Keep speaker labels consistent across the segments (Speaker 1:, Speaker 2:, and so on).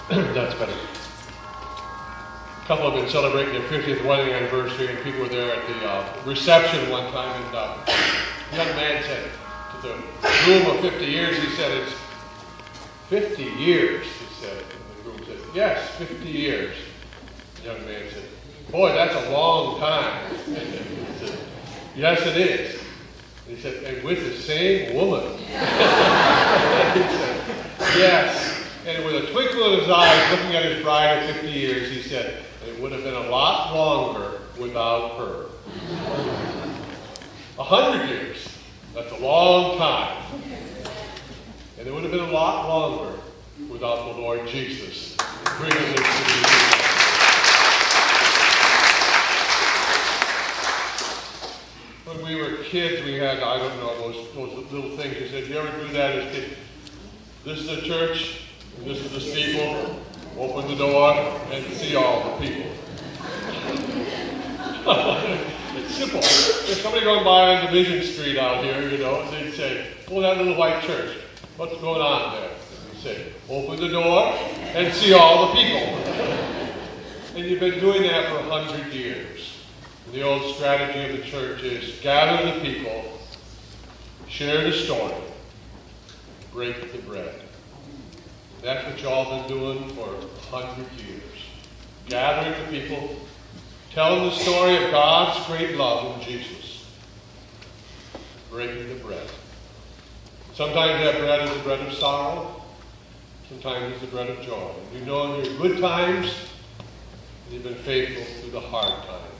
Speaker 1: That's better. A couple have been celebrating their 50th wedding anniversary, and people were there at the reception one time, and a young man said to the groom of 50 years, he said, "It's 50 years," he said. And the groom said, "Yes, 50 years." The young man said, "Boy, that's a long time." And he said, "Yes, it is." And he said, "And with the same woman?" And he said, "Yes." And with a twinkle in his eyes, looking at his bride of 50 years, he said, "It would have been a lot longer without her." 100 years. That's a long time. And it would have been a lot longer without the Lord Jesus bringing this to you. When we were kids, we had, I don't know, those little things. You said, "You ever do that as kids? This is the church, and this is the steeple. Open the door and see all the people." It's simple. If somebody going by on Division Street out here, they'd say, "Oh, that little white church. What's going on there?" And you say, "Open the door and see all the people." And you've been doing that for 100 years. And the old strategy of the church is gather the people, share the story, break the bread. That's what y'all been doing for 100 years. Gathering the people, telling the story of God's great love in Jesus. Breaking the bread. Sometimes that bread is the bread of sorrow. Sometimes it's the bread of joy. You know in your good times, you've been faithful through the hard times.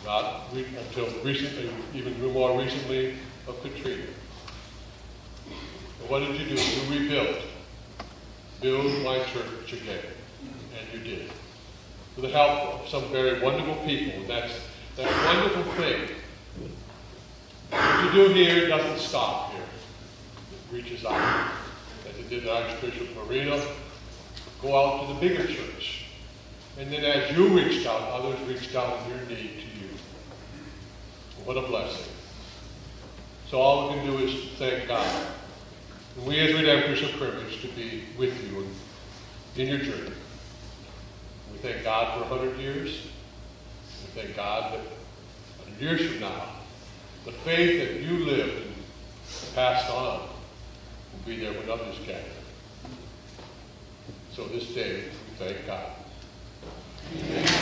Speaker 1: Not until recently, even more recently, of Katrina. And what did you do? You rebuilt. Build my church again. And you did. With the help of some very wonderful people. And that's that wonderful thing. What you do here doesn't stop here. It reaches out. As it did in Archbishop Marina, go out to the bigger church. And then as you reached out, others reached out in your need to you. What a blessing. So all we can do is thank God. And we as Redemptors are privileged to be with you in your journey. We thank God for 100 years. We thank God that 100 years from now, the faith that you lived and passed on will be there when others gather. So this day, we thank God. Amen.